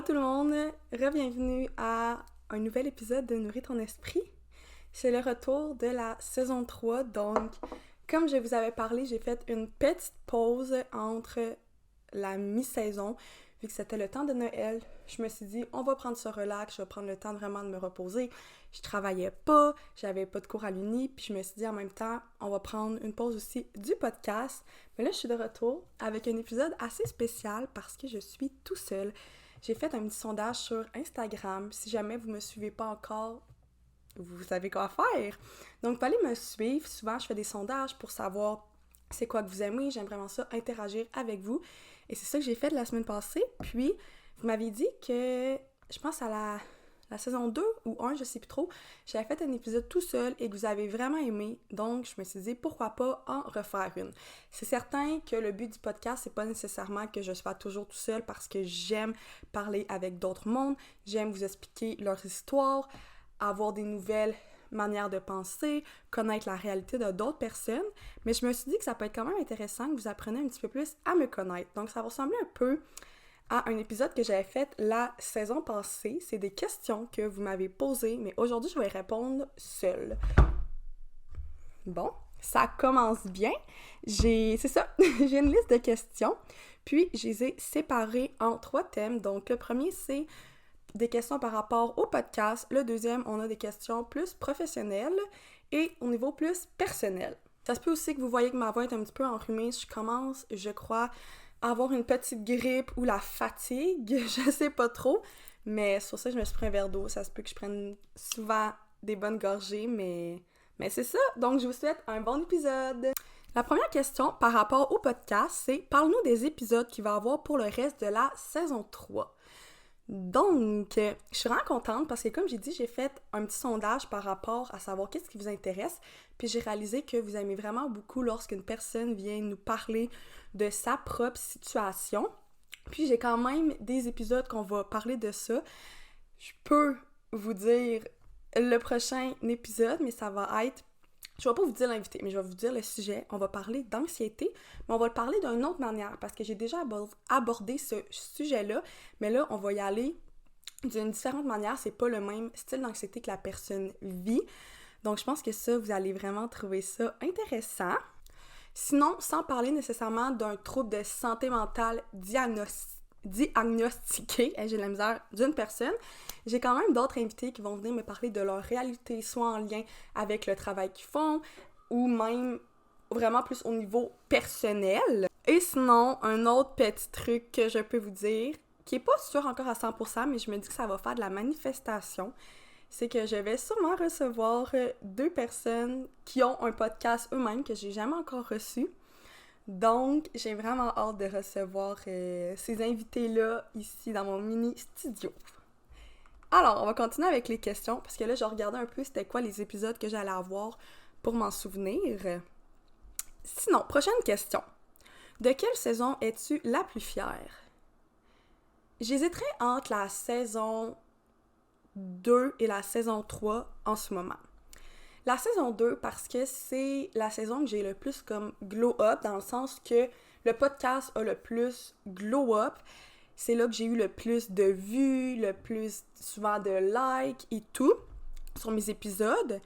tout le monde, re-bienvenue à un nouvel épisode de Nourrir ton esprit. C'est le retour de la saison 3, donc comme je vous avais parlé, j'ai fait une petite pause entre la mi-saison, vu que c'était le temps de Noël. Je me suis dit, on va prendre ce relax, je vais prendre le temps vraiment de me reposer. Je travaillais pas, j'avais pas de cours à l'uni, puis je me suis dit en même temps, on va prendre une pause aussi du podcast. Mais là, je suis de retour avec un épisode assez spécial parce que je suis tout seule. J'ai fait un petit sondage sur Instagram. Si jamais vous me suivez pas encore, vous savez quoi faire. Donc, allez me suivre. Souvent, je fais des sondages pour savoir c'est quoi que vous aimez. J'aime vraiment ça, interagir avec vous. Et c'est ça que j'ai fait la semaine passée. Puis, vous m'avez dit que, je pense à la saison 2 ou 1, je sais plus trop, j'avais fait un épisode tout seul et que vous avez vraiment aimé. Donc, je me suis dit, pourquoi pas en refaire une. C'est certain que le but du podcast, c'est pas nécessairement que je sois toujours tout seul parce que j'aime parler avec d'autres mondes, j'aime vous expliquer leur histoire, avoir des nouvelles manières de penser, connaître la réalité de d'autres personnes, mais je me suis dit que ça peut être quand même intéressant que vous appreniez un petit peu plus à me connaître. Donc, ça va ressembler un peu à un épisode que j'avais fait la saison passée. C'est des questions que vous m'avez posées, mais aujourd'hui, je vais répondre seule. Bon, ça commence bien. C'est ça, j'ai une liste de questions, puis je les ai séparées en 3 thèmes. Donc, le premier, c'est des questions par rapport au podcast. Le deuxième, on a des questions plus professionnelles et au niveau plus personnel. Ça se peut aussi que vous voyez que ma voix est un petit peu enrhumée. Je commence, je crois, à avoir une petite grippe ou la fatigue, je sais pas trop. Mais sur ça, je me suis pris un verre d'eau. Ça se peut que je prenne souvent des bonnes gorgées, mais c'est ça. Donc, je vous souhaite un bon épisode. La première question par rapport au podcast, c'est « Parle-nous des épisodes qu'il va y avoir pour le reste de la saison 3 ». Donc, je suis vraiment contente parce que comme j'ai dit, j'ai fait un petit sondage par rapport à savoir qu'est-ce qui vous intéresse, puis j'ai réalisé que vous aimez vraiment beaucoup lorsqu'une personne vient nous parler de sa propre situation. Puis j'ai quand même des épisodes qu'on va parler de ça. Je peux vous dire le prochain épisode, mais ça va être... Je vais pas vous dire l'invité, mais je vais vous dire le sujet. On va parler d'anxiété, mais on va le parler d'une autre manière parce que j'ai déjà abordé ce sujet-là, mais là, on va y aller d'une différente manière. C'est pas le même style d'anxiété que la personne vit. Donc, je pense que ça, vous allez vraiment trouver ça intéressant. Sinon, sans parler nécessairement d'un trouble de santé mentale diagnostiqué, j'ai de la misère, d'une personne, j'ai quand même d'autres invités qui vont venir me parler de leur réalité, soit en lien avec le travail qu'ils font, ou même vraiment plus au niveau personnel. Et sinon, un autre petit truc que je peux vous dire, qui est pas sûr encore à 100%, mais je me dis que ça va faire de la manifestation, c'est que je vais sûrement recevoir 2 personnes qui ont un podcast eux-mêmes que j'ai jamais encore reçu. Donc, j'ai vraiment hâte de recevoir ces invités-là ici dans mon mini-studio. Alors, on va continuer avec les questions, parce que là, je regardais un peu c'était quoi les épisodes que j'allais avoir pour m'en souvenir. Sinon, prochaine question. De quelle saison es-tu la plus fière? J'hésiterais entre la saison 2 et la saison 3 en ce moment. La saison 2, parce que c'est la saison que j'ai le plus comme glow up, dans le sens que le podcast a le plus glow up. C'est là que j'ai eu le plus de vues, le plus souvent de likes et tout sur mes épisodes.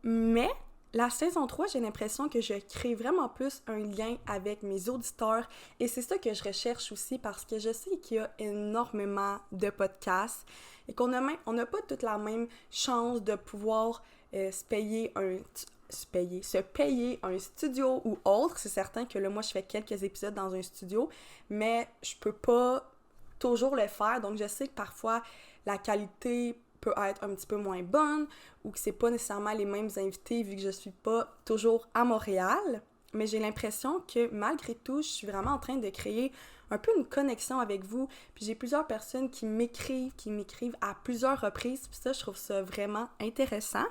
Mais la saison 3, j'ai l'impression que je crée vraiment plus un lien avec mes auditeurs. Et c'est ça que je recherche aussi parce que je sais qu'il y a énormément de podcasts et qu'on n'a pas toute la même chance de pouvoir se payer un studio ou autre. C'est certain que là, moi, je fais quelques épisodes dans un studio, mais je peux pas toujours le faire. Donc, je sais que parfois, la qualité peut être un petit peu moins bonne ou que c'est pas nécessairement les mêmes invités vu que je suis pas toujours à Montréal. Mais j'ai l'impression que malgré tout, je suis vraiment en train de créer un peu une connexion avec vous. Puis j'ai plusieurs personnes qui m'écrivent à plusieurs reprises. Puis ça, je trouve ça vraiment intéressant.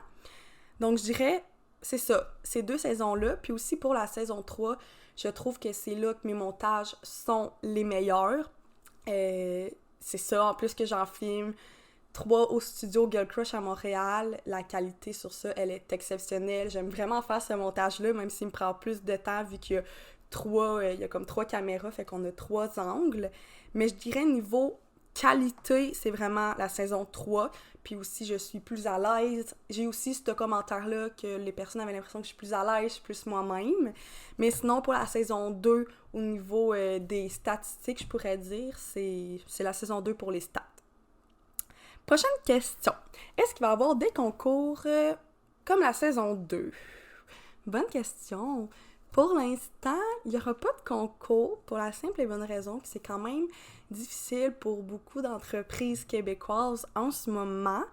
Donc, je dirais, c'est ça, ces 2 saisons-là. Puis aussi pour la saison 3, je trouve que c'est là que mes montages sont les meilleurs. C'est ça, en plus que j'en filme 3 au studio Girl Crush à Montréal. La qualité sur ça, elle est exceptionnelle. J'aime vraiment faire ce montage-là, même s'il me prend plus de temps vu qu'il y a comme 3 caméras, fait qu'on a 3 angles. Mais je dirais niveau qualité, c'est vraiment la saison 3. Puis aussi, je suis plus à l'aise. J'ai aussi ce commentaire-là que les personnes avaient l'impression que je suis plus à l'aise, je suis plus moi-même. Mais sinon, pour la saison 2, au niveau des statistiques, je pourrais dire, c'est la saison 2 pour les stats. Prochaine question. Est-ce qu'il va y avoir des concours comme la saison 2? Bonne question. Pour l'instant, il n'y aura pas de concours pour la simple et bonne raison que c'est quand même difficile pour beaucoup d'entreprises québécoises en ce moment.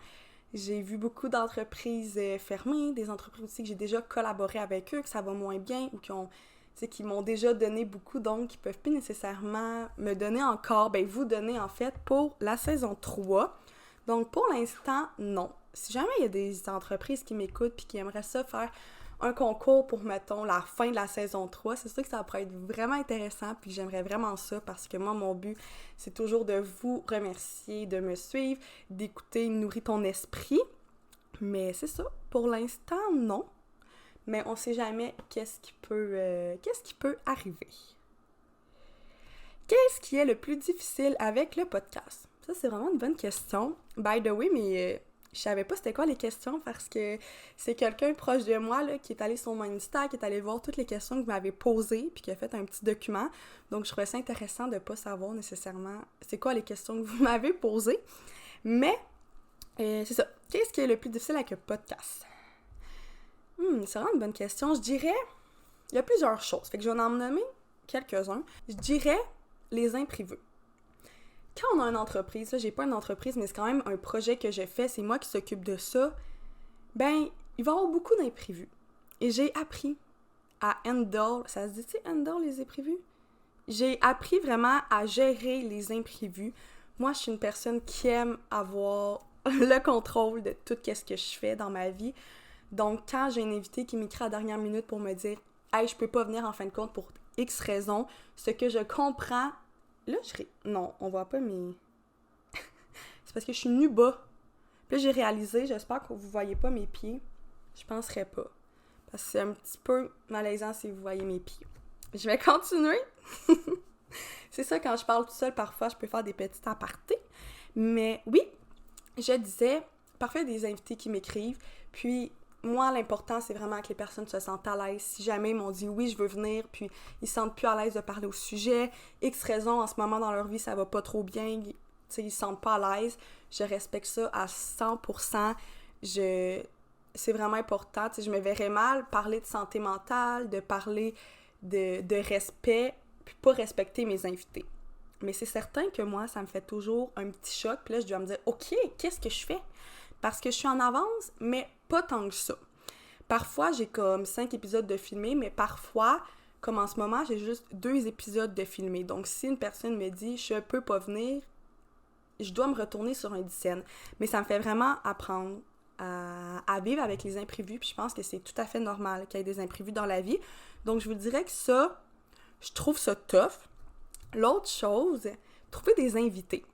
J'ai vu beaucoup d'entreprises fermer, des entreprises aussi que j'ai déjà collaboré avec eux, que ça va moins bien ou qui m'ont déjà donné beaucoup, donc qui ne peuvent plus nécessairement me donner encore, vous donner en fait pour la saison 3. Donc pour l'instant, non. Si jamais il y a des entreprises qui m'écoutent et qui aimeraient ça faire un concours pour, mettons, la fin de la saison 3, c'est sûr que ça pourrait être vraiment intéressant, puis j'aimerais vraiment ça, parce que moi, mon but, c'est toujours de vous remercier, de me suivre, d'écouter Nourris ton esprit, mais c'est ça, pour l'instant, non, mais on sait jamais qu'est-ce qui peut arriver. Qu'est-ce qui est le plus difficile avec le podcast? Ça, c'est vraiment une bonne question. By the way, mais je savais pas c'était quoi les questions parce que c'est quelqu'un proche de moi là, qui est allé sur mon Insta, qui est allé voir toutes les questions que vous m'avez posées, puis qui a fait un petit document. Donc, je trouvais ça intéressant de pas savoir nécessairement c'est quoi les questions que vous m'avez posées. Mais, c'est ça. Qu'est-ce qui est le plus difficile avec le podcast? C'est vraiment une bonne question. Je dirais, il y a plusieurs choses. Fait que je vais en nommer quelques-uns. Je dirais les imprévus. Quand on a une entreprise, là, j'ai pas une entreprise, mais c'est quand même un projet que j'ai fait, c'est moi qui s'occupe de ça, il va y avoir beaucoup d'imprévus. Et j'ai appris à handle, ça se dit-tu handle les imprévus? J'ai appris vraiment à gérer les imprévus. Moi, je suis une personne qui aime avoir le contrôle de tout ce que je fais dans ma vie. Donc, quand j'ai un invité qui m'écrit à la dernière minute pour me dire « Hey, je peux pas venir en fin de compte pour X raisons », ce que je comprends. Là, non, on voit pas mes... c'est parce que je suis nue bas. Puis là, j'ai réalisé, j'espère que vous voyez pas mes pieds. Je penserais pas. Parce que c'est un petit peu malaisant si vous voyez mes pieds. Je vais continuer. C'est ça, quand je parle tout seul, parfois, je peux faire des petits apartés. Mais oui, je disais, parfois, il y a des invités qui m'écrivent. Puis, moi, l'important, c'est vraiment que les personnes se sentent à l'aise. Si jamais ils m'ont dit « oui, je veux venir », puis ils se sentent plus à l'aise de parler au sujet, X raison, en ce moment dans leur vie, ça va pas trop bien, ils se sentent pas à l'aise, je respecte ça à 100%. C'est vraiment important. Je me verrais mal parler de santé mentale, de parler de respect, puis pas respecter mes invités. Mais c'est certain que moi, ça me fait toujours un petit choc, puis là, je dois me dire « OK, qu'est-ce que je fais? » Parce que je suis en avance, mais pas tant que ça. Parfois, j'ai comme 5 épisodes de filmés, mais parfois, comme en ce moment, j'ai juste 2 épisodes de filmés. Donc, si une personne me dit « je peux pas venir », je dois me retourner sur un dizaine. Mais ça me fait vraiment apprendre à vivre avec les imprévus, puis je pense que c'est tout à fait normal qu'il y ait des imprévus dans la vie. Donc, je vous dirais que ça, je trouve ça tough. L'autre chose, trouver des invités.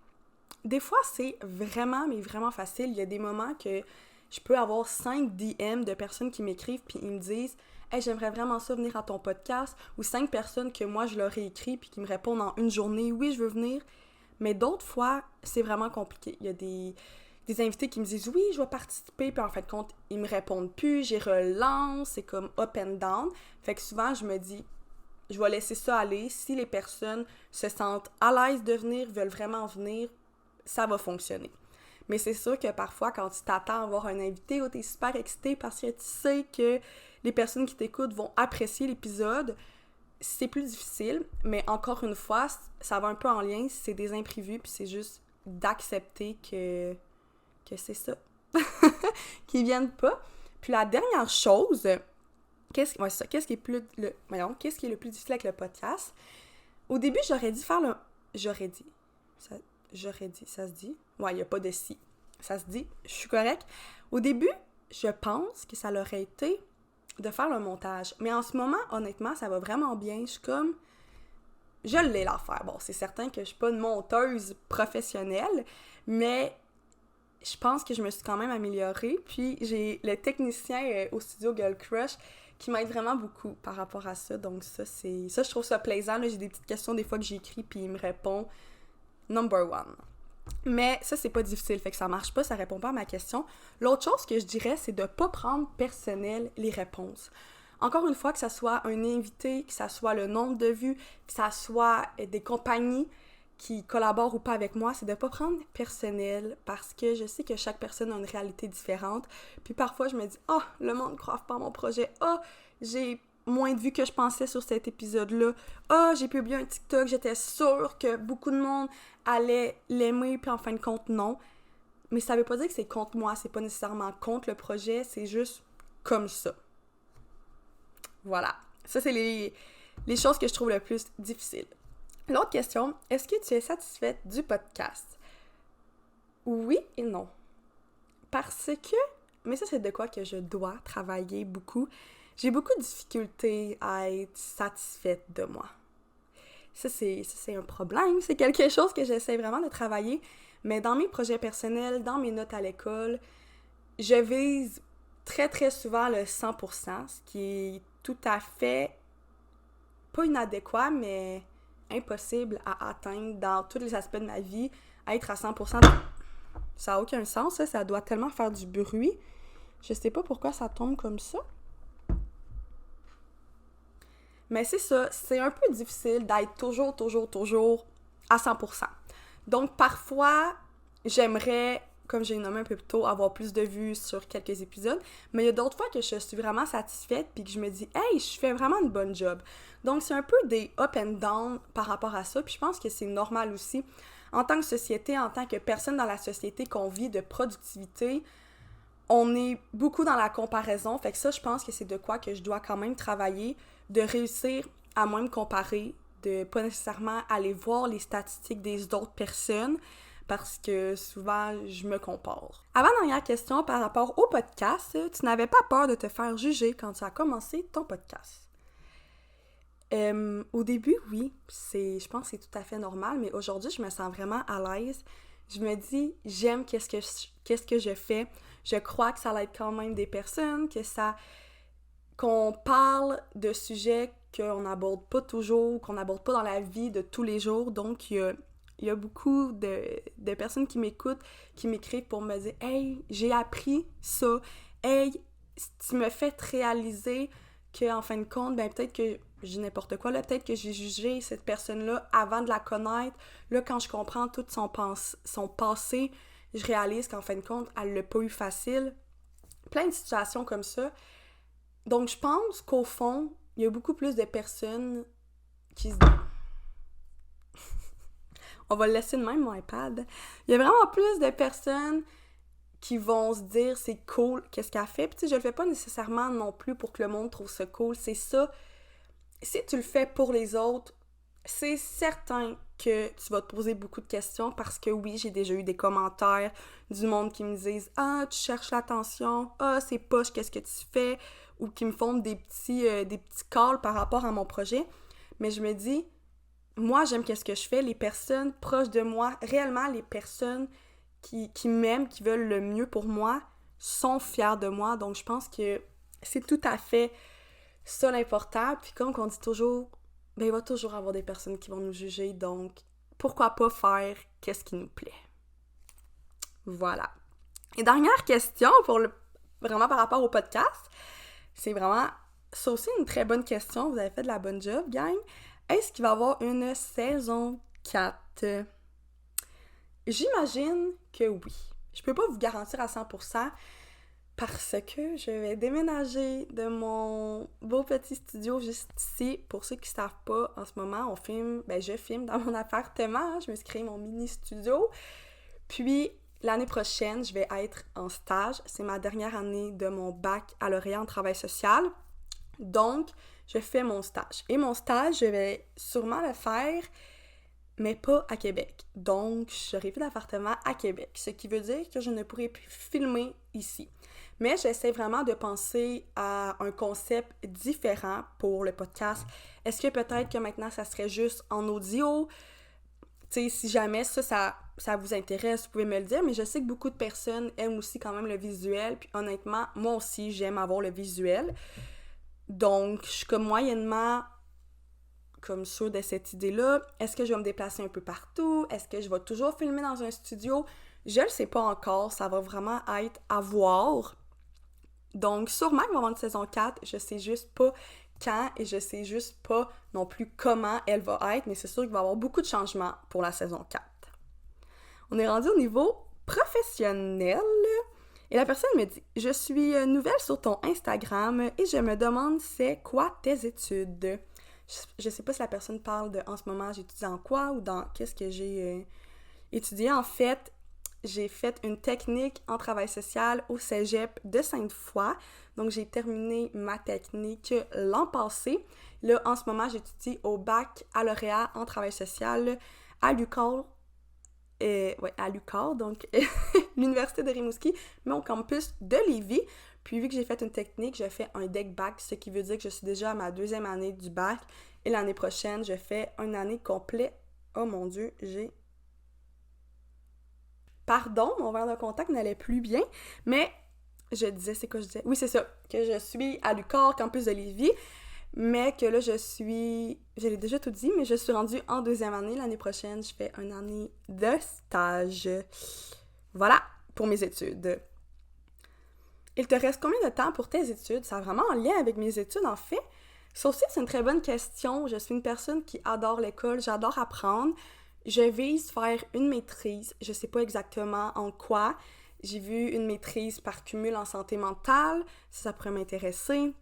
Des fois, c'est vraiment, mais vraiment facile. Il y a des moments que je peux avoir 5 DM de personnes qui m'écrivent puis ils me disent « Hey, j'aimerais vraiment ça venir à ton podcast » ou 5 personnes que moi, je leur ai écrit puis qui me répondent en une journée « Oui, je veux venir ». Mais d'autres fois, c'est vraiment compliqué. Il y a des invités qui me disent « Oui, je vais participer » puis en fin de compte, ils me répondent plus, j'y relance, c'est comme up and down. Fait que souvent, je me dis « Je vais laisser ça aller. Si les personnes se sentent à l'aise de venir, veulent vraiment venir, ça va fonctionner. » Mais c'est sûr que parfois, quand tu t'attends à avoir un invité ou t'es super excité parce que tu sais que les personnes qui t'écoutent vont apprécier l'épisode, c'est plus difficile. Mais encore une fois, ça va un peu en lien, c'est des imprévus, puis c'est juste d'accepter que c'est ça. Qu'ils viennent pas. Puis la dernière chose, qu'est-ce qui est le plus difficile avec le podcast? Au début, j'aurais dit, ça se dit? Ouais, il n'y a pas de si. Ça se dit, je suis correcte. Au début, je pense que ça l'aurait été de faire le montage. Mais en ce moment, honnêtement, ça va vraiment bien. Je suis comme... Je l'ai l'affaire. Bon, c'est certain que je suis pas une monteuse professionnelle, mais je pense que je me suis quand même améliorée. Puis j'ai le technicien au studio Girl Crush qui m'aide vraiment beaucoup par rapport à ça. Donc ça, je trouve ça plaisant. Là, j'ai des petites questions des fois que j'écris, puis il me répond. Number one. Mais ça, c'est pas difficile, fait que ça marche pas, ça répond pas à ma question. L'autre chose que je dirais, c'est de pas prendre personnel les réponses. Encore une fois, que ça soit un invité, que ça soit le nombre de vues, que ça soit des compagnies qui collaborent ou pas avec moi, c'est de pas prendre personnel parce que je sais que chaque personne a une réalité différente. Puis parfois, je me dis « Ah, le monde ne croit pas à mon projet. Ah, j'ai moins de vues que je pensais sur cet épisode-là. Ah, j'ai publié un TikTok, j'étais sûre que beaucoup de monde allait l'aimer, puis en fin de compte, non. » Mais ça veut pas dire que c'est contre moi, c'est pas nécessairement contre le projet, c'est juste comme ça. Voilà. Ça, c'est les choses que je trouve le plus difficiles. L'autre question, est-ce que tu es satisfaite du podcast? Oui et non. Parce que, mais ça c'est de quoi que je dois travailler beaucoup, j'ai beaucoup de difficultés à être satisfaite de moi. Ça c'est un problème, c'est quelque chose que j'essaie vraiment de travailler, mais dans mes projets personnels, dans mes notes à l'école, je vise très très souvent le 100%, ce qui est tout à fait, pas inadéquat, mais impossible à atteindre dans tous les aspects de ma vie, être à 100%. Ça n'a aucun sens, ça doit tellement faire du bruit. Je sais pas pourquoi ça tombe comme ça. Mais c'est ça, c'est un peu difficile d'être toujours à 100%. Donc parfois, j'aimerais, comme j'ai nommé un peu plus tôt, avoir plus de vues sur quelques épisodes, mais il y a d'autres fois que je suis vraiment satisfaite puis que je me dis « Hey, je fais vraiment une bonne job ». Donc c'est un peu des up and down par rapport à ça, puis je pense que c'est normal aussi. En tant que société, en tant que personne dans la société qu'on vit de productivité, on est beaucoup dans la comparaison, fait que ça, je pense que c'est de quoi que je dois quand même travailler, de réussir à moins me comparer, de pas nécessairement aller voir les statistiques des autres personnes, parce que souvent, je me compare. Avant-dernière question par rapport au podcast, tu n'avais pas peur de te faire juger quand tu as commencé ton podcast? Au début, oui, je pense que c'est tout à fait normal, mais aujourd'hui, je me sens vraiment à l'aise. Je me dis, j'aime qu'est-ce que je fais. Je crois que ça va être quand même des personnes, qu'on parle de sujets qu'on n'aborde pas toujours, qu'on n'aborde pas dans la vie de tous les jours. Donc, il y a beaucoup de personnes qui m'écoutent, qui m'écrivent pour me dire « Hey, j'ai appris ça. Hey, tu me fais réaliser qu'en fin de compte, ben peut-être que j'ai n'importe quoi, là, peut-être que j'ai jugé cette personne-là avant de la connaître. Là, quand je comprends tout son passé, je réalise qu'en fin de compte, elle l'a pas eu facile. » Plein de situations comme ça. Donc, je pense qu'au fond, il y a beaucoup plus de personnes qui se... On va le laisser de même, mon iPad. Il y a vraiment plus de personnes qui vont se dire c'est cool, qu'est-ce qu'elle fait. Puis tu sais, je le fais pas nécessairement non plus pour que le monde trouve ça cool. C'est ça. Si tu le fais pour les autres, c'est certain que tu vas te poser beaucoup de questions parce que oui, j'ai déjà eu des commentaires du monde qui me disent « Ah, tu cherches l'attention. Ah, c'est poche, qu'est-ce que tu fais? » ou qui me font des petits calls par rapport à mon projet. Mais je me dis, moi, j'aime qu'est-ce que je fais. Les personnes proches de moi, réellement les personnes qui m'aiment, qui veulent le mieux pour moi, sont fiers de moi. Donc, je pense que c'est tout à fait ça l'important. Puis comme on dit toujours, ben il va toujours avoir des personnes qui vont nous juger. Donc, pourquoi pas faire qu'est-ce qui nous plaît? Voilà. Et dernière question, vraiment par rapport au podcast, c'est vraiment, ça aussi une très bonne question. Vous avez fait de la bonne job, gang. Est-ce qu'il va y avoir une saison 4? J'imagine que oui. Je peux pas vous garantir à 100% parce que je vais déménager de mon beau petit studio juste ici. Pour ceux qui savent pas, en ce moment, je filme dans mon appartement. Je me suis créé mon mini studio. Puis, l'année prochaine, je vais être en stage. C'est ma dernière année de mon baccalauréat en travail social. Donc, je fais mon stage. Et mon stage, je vais sûrement le faire, mais pas à Québec. Donc, j'aurai plus d'appartement à Québec. Ce qui veut dire que je ne pourrai plus filmer ici. Mais j'essaie vraiment de penser à un concept différent pour le podcast. Est-ce que peut-être que maintenant, ça serait juste en audio? Tu sais, si jamais ça vous intéresse, vous pouvez me le dire, mais je sais que beaucoup de personnes aiment aussi quand même le visuel, puis honnêtement, moi aussi, j'aime avoir le visuel. Donc, je suis comme moyennement comme sûre de cette idée-là. Est-ce que je vais me déplacer un peu partout? Est-ce que je vais toujours filmer dans un studio? Je le sais pas encore, ça va vraiment être à voir. Donc, sûrement qu'il va y avoir une saison 4, je sais juste pas quand et je sais juste pas non plus comment elle va être, mais c'est sûr qu'il va y avoir beaucoup de changements pour la saison 4. On est rendu au niveau professionnel et la personne me dit « Je suis nouvelle sur ton Instagram et je me demande c'est quoi tes études? » Je sais pas si la personne parle de « en ce moment j'étudie en quoi » ou dans « qu'est-ce que j'ai étudié ». En fait, j'ai fait une technique en travail social au cégep de Sainte-Foy. Donc, j'ai terminé ma technique l'an passé. Là, en ce moment, j'étudie au baccalauréat en travail social à l'UQAR. À l'UQAR, donc l'Université de Rimouski, mais au campus de Lévis. Puis, vu que j'ai fait une technique, je fais un deck bac, ce qui veut dire que je suis déjà à ma 2e année du bac. Et l'année prochaine, je fais une année complète. Oh mon Dieu, Pardon, mon verre de contact n'allait plus bien, mais je disais, c'est quoi je disais? Oui, c'est ça, que je suis à l'UQAR, campus de Lévis, mais que là, je l'ai déjà tout dit, mais je suis rendue en 2e année. L'année prochaine, je fais une année de stage. Voilà, pour mes études. Il te reste combien de temps pour tes études? Ça a vraiment un lien avec mes études, en fait. Ça aussi, c'est une très bonne question. Je suis une personne qui adore l'école, j'adore apprendre. Je vise faire une maîtrise, je sais pas exactement en quoi. J'ai vu une maîtrise par cumul en santé mentale, si ça pourrait m'intéresser.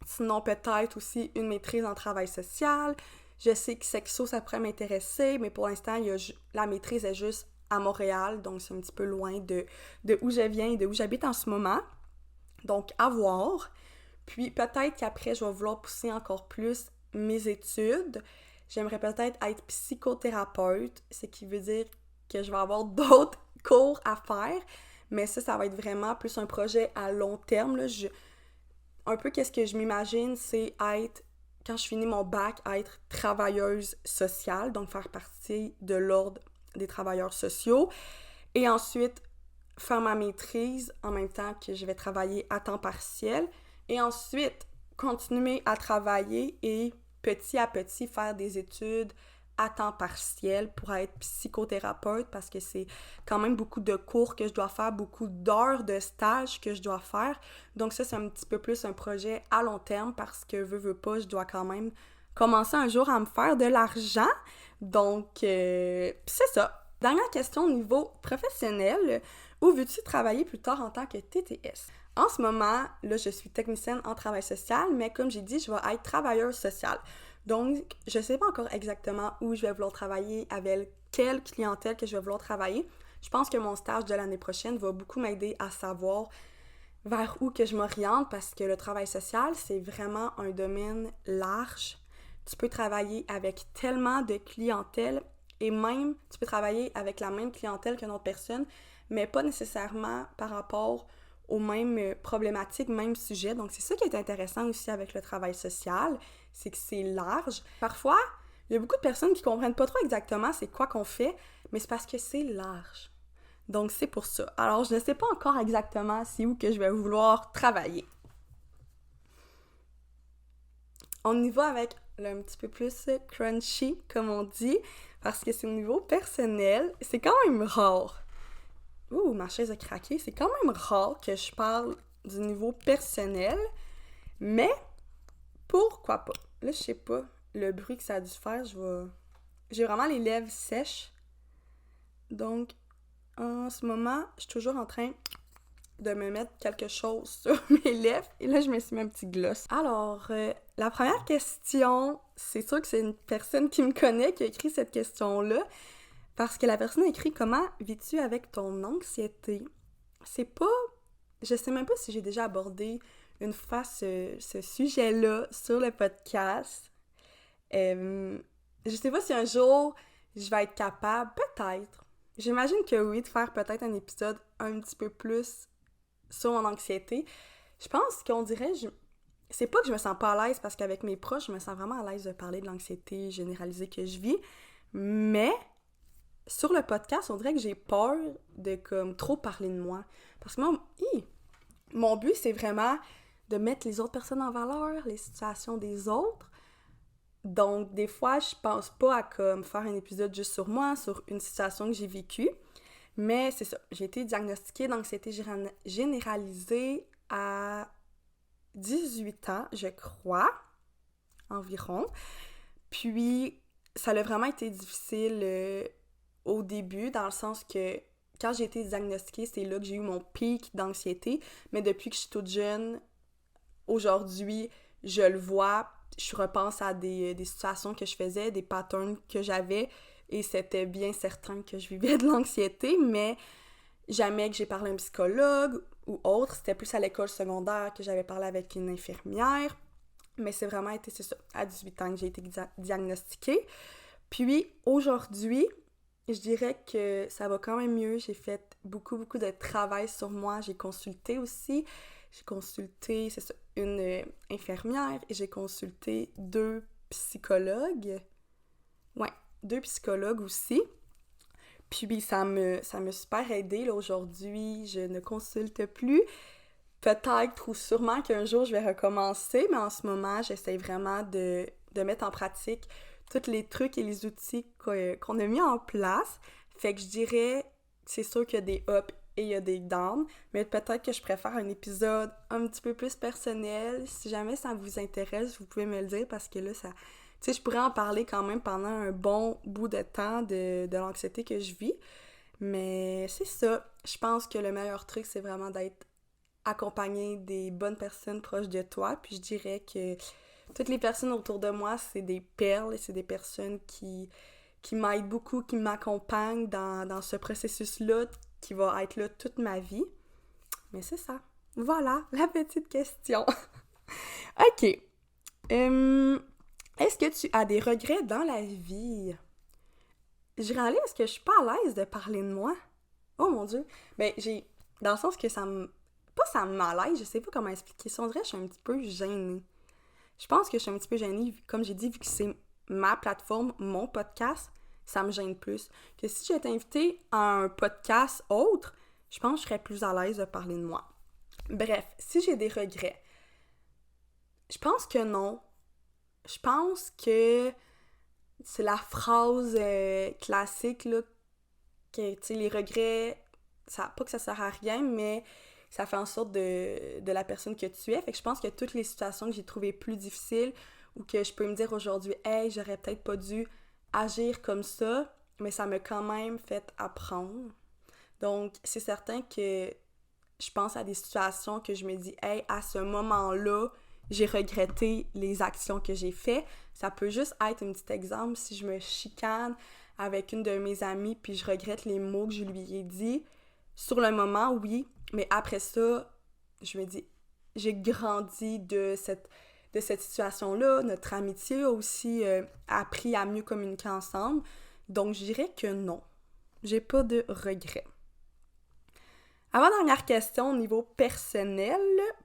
Sinon, peut-être aussi une maîtrise en travail social. Je sais que sexo, ça pourrait m'intéresser, mais pour l'instant, la maîtrise est juste à Montréal, donc c'est un petit peu loin de où je viens et de où j'habite en ce moment. Donc, à voir. Puis peut-être qu'après, je vais vouloir pousser encore plus mes études. J'aimerais peut-être être psychothérapeute, ce qui veut dire que je vais avoir d'autres cours à faire, mais ça va être vraiment plus un projet à long terme. Là. Un peu qu'est-ce que je m'imagine, c'est être, quand je finis mon bac, être travailleuse sociale, donc faire partie de l'ordre des travailleurs sociaux, et ensuite faire ma maîtrise en même temps que je vais travailler à temps partiel, et ensuite continuer à travailler et petit à petit faire des études à temps partiel pour être psychothérapeute parce que c'est quand même beaucoup de cours que je dois faire, beaucoup d'heures de stage que je dois faire. Donc ça, c'est un petit peu plus un projet à long terme parce que veux pas, je dois quand même commencer un jour à me faire de l'argent. Donc, c'est ça. Dernière question au niveau professionnel. Où veux-tu travailler plus tard en tant que TTS? En ce moment, là, je suis technicienne en travail social, mais comme j'ai dit, je vais être travailleuse sociale. Donc, je ne sais pas encore exactement où je vais vouloir travailler, avec quelle clientèle que je vais vouloir travailler. Je pense que mon stage de l'année prochaine va beaucoup m'aider à savoir vers où que je m'oriente parce que le travail social, c'est vraiment un domaine large. Tu peux travailler avec tellement de clientèle et même, tu peux travailler avec la même clientèle qu'une autre personne, mais pas nécessairement par rapport aux mêmes problématiques, mêmes sujets. Donc, c'est ça qui est intéressant aussi avec le travail social, c'est que c'est large. Parfois, il y a beaucoup de personnes qui comprennent pas trop exactement c'est quoi qu'on fait, mais c'est parce que c'est large. Donc, c'est pour ça. Alors, je ne sais pas encore exactement c'est où que je vais vouloir travailler. On y va avec un petit peu plus crunchy, comme on dit, parce que c'est au niveau personnel. C'est quand même rare. Ouh, ma chaise a craqué. C'est quand même rare que je parle du niveau personnel, mais pourquoi pas? Là, je sais pas le bruit que ça a dû faire. J'ai vraiment les lèvres sèches. Donc, en ce moment, je suis toujours en train de me mettre quelque chose sur mes lèvres. Et là, je me suis mis un petit gloss. Alors, la première question, c'est sûr que c'est une personne qui me connaît qui a écrit cette question-là. Parce que la personne a écrit « Comment vis-tu avec ton anxiété? » C'est pas... Je sais même pas si j'ai déjà abordé une fois ce sujet-là sur le podcast. Je sais pas si un jour je vais être capable, peut-être. J'imagine que oui, de faire peut-être un épisode un petit peu plus sur mon anxiété. Je pense qu'on dirait... C'est pas que je me sens pas à l'aise parce qu'avec mes proches, je me sens vraiment à l'aise de parler de l'anxiété généralisée que je vis. Mais... sur le podcast, on dirait que j'ai peur de comme trop parler de moi. Parce que moi, mon but, c'est vraiment de mettre les autres personnes en valeur, les situations des autres. Donc, des fois, je pense pas à comme faire un épisode juste sur moi, sur une situation que j'ai vécue. Mais c'est ça, j'ai été diagnostiquée d'anxiété généralisée à 18 ans, je crois, environ. Puis, ça a vraiment été difficile au début, dans le sens que quand j'ai été diagnostiquée, c'est là que j'ai eu mon pic d'anxiété. Mais depuis que je suis toute jeune, aujourd'hui, je le vois, je repense à des situations que je faisais, des patterns que j'avais, et c'était bien certain que je vivais de l'anxiété, mais jamais que j'ai parlé à un psychologue ou autre. C'était plus à l'école secondaire que j'avais parlé avec une infirmière. Mais c'est vraiment été, c'est ça, à 18 ans que j'ai été diagnostiquée. Puis aujourd'hui, je dirais que ça va quand même mieux. J'ai fait beaucoup de travail sur moi. J'ai consulté aussi. J'ai consulté, c'est ça, une infirmière et j'ai consulté 2 psychologues. Ouais, 2 psychologues aussi. Puis ça m'a super aidée, là, aujourd'hui. Je ne consulte plus. Peut-être ou sûrement qu'un jour, je vais recommencer, mais en ce moment, j'essaie vraiment de mettre en pratique tous les trucs et les outils qu'on a mis en place. Fait que je dirais, c'est sûr qu'il y a des ups et il y a des downs, mais peut-être que je préfère un épisode un petit peu plus personnel. Si jamais ça vous intéresse, vous pouvez me le dire parce que là, ça... Tu sais, je pourrais en parler quand même pendant un bon bout de temps de l'anxiété que je vis. Mais c'est ça. Je pense que le meilleur truc, c'est vraiment d'être accompagné des bonnes personnes proches de toi. Puis je dirais que toutes les personnes autour de moi, c'est des perles et c'est des personnes qui m'aident beaucoup, qui m'accompagnent dans ce processus-là qui va être là toute ma vie. Mais c'est ça. Voilà, la petite question. OK. Est-ce que tu as des regrets dans la vie? Je réalise que je suis pas à l'aise de parler de moi. Oh mon Dieu. Ben, j'ai... Dans le sens que ça me... Pas ça me malaise, je sais pas comment expliquer ça. On dirait que je suis un petit peu gênée. Je pense que je suis un petit peu gênée, comme j'ai dit, vu que c'est ma plateforme, mon podcast, ça me gêne plus. Que si j'étais invitée à un podcast autre, je pense que je serais plus à l'aise de parler de moi. Bref, si j'ai des regrets, je pense que non. Je pense que c'est la phrase classique, là, que, tu sais, les regrets, ça, pas que ça sert à rien, mais ça fait en sorte de la personne que tu es. Fait que je pense que toutes les situations que j'ai trouvées plus difficiles ou que je peux me dire aujourd'hui, hey, j'aurais peut-être pas dû agir comme ça, mais ça m'a quand même fait apprendre. Donc, c'est certain que je pense à des situations que je me dis, hey, à ce moment-là, j'ai regretté les actions que j'ai faites. Ça peut juste être un petit exemple si je me chicane avec une de mes amies puis je regrette les mots que je lui ai dit. Sur le moment, oui, mais après ça, je me dis, j'ai grandi de cette situation-là. Notre amitié a aussi appris à mieux communiquer ensemble. Donc, je dirais que non. J'ai pas de regrets. Avant-dernière question au niveau personnel,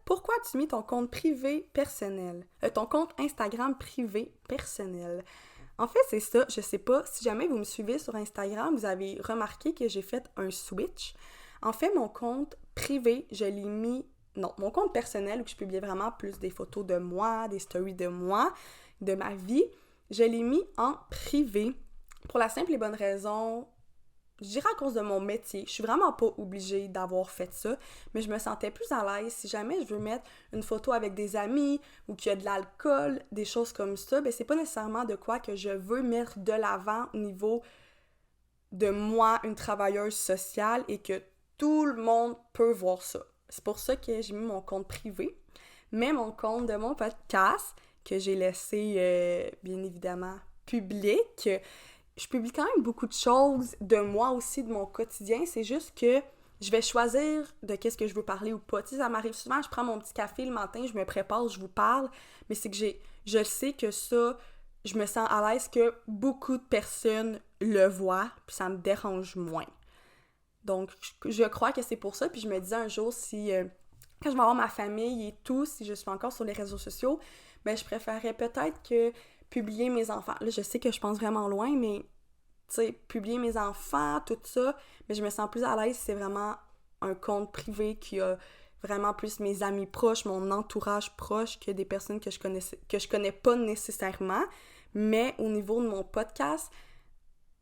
pourquoi as-tu mis ton compte privé personnel? Ton compte Instagram privé personnel. En fait, c'est ça, je sais pas, si jamais vous me suivez sur Instagram, vous avez remarqué que j'ai fait un switch. En fait, mon compte privé, je l'ai mis... Non, mon compte personnel, où je publiais vraiment plus des photos de moi, des stories de moi, de ma vie, je l'ai mis en privé. Pour la simple et bonne raison... Je dirais à cause de mon métier. Je suis vraiment pas obligée d'avoir fait ça, mais je me sentais plus à l'aise. Si jamais je veux mettre une photo avec des amis ou qu'il y a de l'alcool, des choses comme ça, ben c'est pas nécessairement de quoi que je veux mettre de l'avant au niveau de moi, une travailleuse sociale, et que tout le monde peut voir ça. C'est pour ça que j'ai mis mon compte privé. Mais mon compte de mon podcast, que j'ai laissé, bien évidemment, public, je publie quand même beaucoup de choses de moi aussi, de mon quotidien. C'est juste que je vais choisir de qu'est-ce que je veux parler ou pas. Tu sais, ça m'arrive souvent, je prends mon petit café le matin, je me prépare, je vous parle, mais c'est que je sais que ça, je me sens à l'aise que beaucoup de personnes le voient, puis ça me dérange moins. Donc, je crois que c'est pour ça, puis je me disais un jour, si quand je vais avoir ma famille et tout, si je suis encore sur les réseaux sociaux, ben je préférerais peut-être que publier mes enfants. Là, je sais que je pense vraiment loin, mais, tu sais, publier mes enfants, tout ça, mais je me sens plus à l'aise si c'est vraiment un compte privé qui a vraiment plus mes amis proches, mon entourage proche, que des personnes que je connais pas nécessairement. Mais au niveau de mon podcast,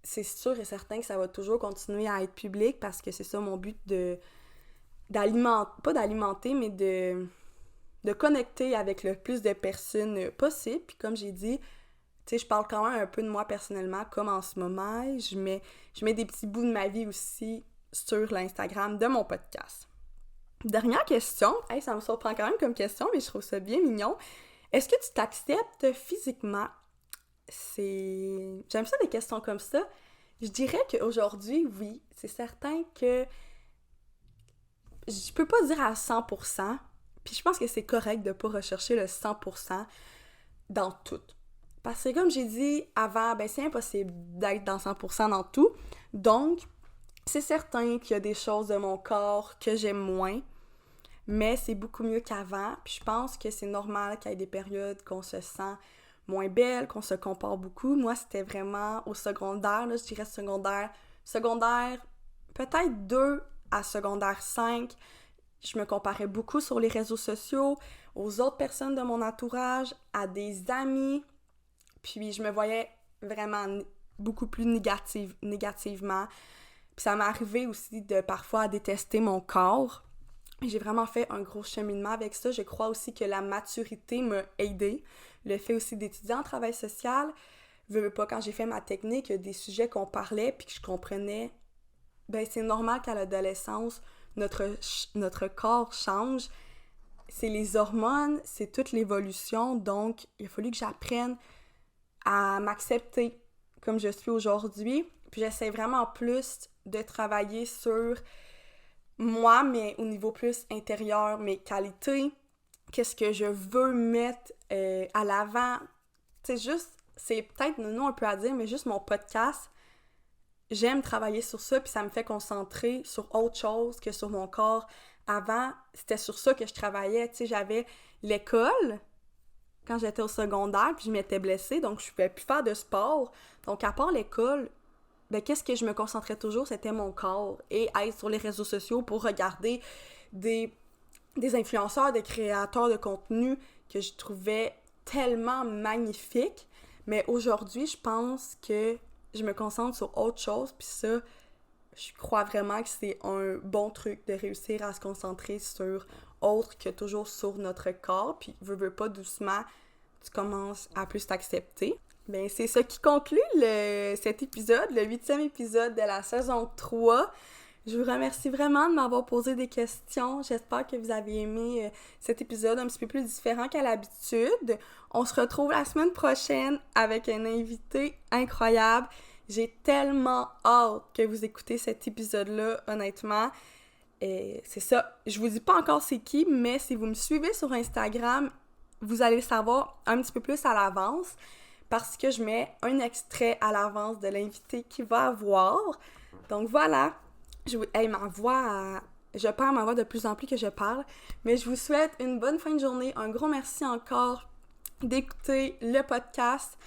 c'est sûr et certain que ça va toujours continuer à être public parce que c'est ça mon but pas d'alimenter, mais de connecter avec le plus de personnes possible. Puis comme j'ai dit, tu sais, je parle quand même un peu de moi personnellement, comme en ce moment. Je mets des petits bouts de ma vie aussi sur l'Instagram de mon podcast. Dernière question. Hey, ça me surprend quand même comme question, mais je trouve ça bien mignon. Est-ce que tu t'acceptes physiquement? J'aime ça des questions comme ça. Je dirais qu'aujourd'hui, oui. C'est certain que je peux pas dire à 100%, puis je pense que c'est correct de pas rechercher le 100% dans tout. Parce que comme j'ai dit avant, c'est impossible d'être dans 100% dans tout. Donc, c'est certain qu'il y a des choses de mon corps que j'aime moins, mais c'est beaucoup mieux qu'avant. Puis je pense que c'est normal qu'il y ait des périodes qu'on se sent moins belle, qu'on se compare beaucoup. Moi, c'était vraiment au secondaire, là, je dirais secondaire peut-être 2 à secondaire 5. Je me comparais beaucoup sur les réseaux sociaux, aux autres personnes de mon entourage, à des amis. Puis je me voyais vraiment beaucoup plus négativement. Puis ça m'est arrivé aussi de parfois détester mon corps. J'ai vraiment fait un gros cheminement avec ça. Je crois aussi que la maturité m'a aidée. Le fait aussi d'étudier en travail social, veux pas, quand j'ai fait ma technique, il y a des sujets qu'on parlait puis que je comprenais. C'est normal qu'à l'adolescence, notre corps change. C'est les hormones, c'est toute l'évolution. Donc, il a fallu que j'apprenne à m'accepter comme je suis aujourd'hui. Puis j'essaie vraiment plus de travailler sur moi, mais au niveau plus intérieur, mes qualités, qu'est-ce que je veux mettre à l'avant. C'est peut-être non un peu à dire, mais juste mon podcast, j'aime travailler sur ça, puis ça me fait concentrer sur autre chose que sur mon corps. Avant, c'était sur ça que je travaillais. Tu sais, j'avais l'école quand j'étais au secondaire, puis je m'étais blessée, donc je pouvais plus faire de sport. Donc, à part l'école, qu'est-ce que je me concentrais toujours? C'était mon corps. Et être sur les réseaux sociaux pour regarder des influenceurs, des créateurs de contenu que je trouvais tellement magnifiques. Mais aujourd'hui, je pense que je me concentre sur autre chose, puis ça, je crois vraiment que c'est un bon truc de réussir à se concentrer sur autre que toujours sur notre corps, puis veux pas doucement, tu commences à plus t'accepter. C'est ça qui conclut cet épisode, le 8e épisode de la saison 3. Je vous remercie vraiment de m'avoir posé des questions. J'espère que vous avez aimé cet épisode un petit peu plus différent qu'à l'habitude. On se retrouve la semaine prochaine avec un invité incroyable. J'ai tellement hâte que vous écoutez cet épisode-là, honnêtement. Et c'est ça. Je vous dis pas encore c'est qui, mais si vous me suivez sur Instagram, vous allez le savoir un petit peu plus à l'avance parce que je mets un extrait à l'avance de l'invité qui va avoir. Donc voilà. Je perds ma voix de plus en plus que je parle, mais je vous souhaite une bonne fin de journée. Un gros merci encore d'écouter le podcast.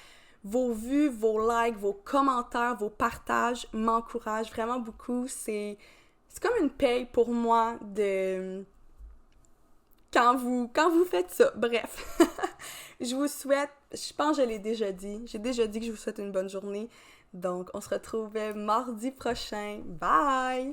Vos vues, vos likes, vos commentaires, vos partages m'encouragent vraiment beaucoup. C'est comme une paye pour moi de quand vous faites ça. Bref, je vous souhaite, je pense que je l'ai déjà dit, j'ai déjà dit que je vous souhaite une bonne journée. Donc, on se retrouve mardi prochain. Bye!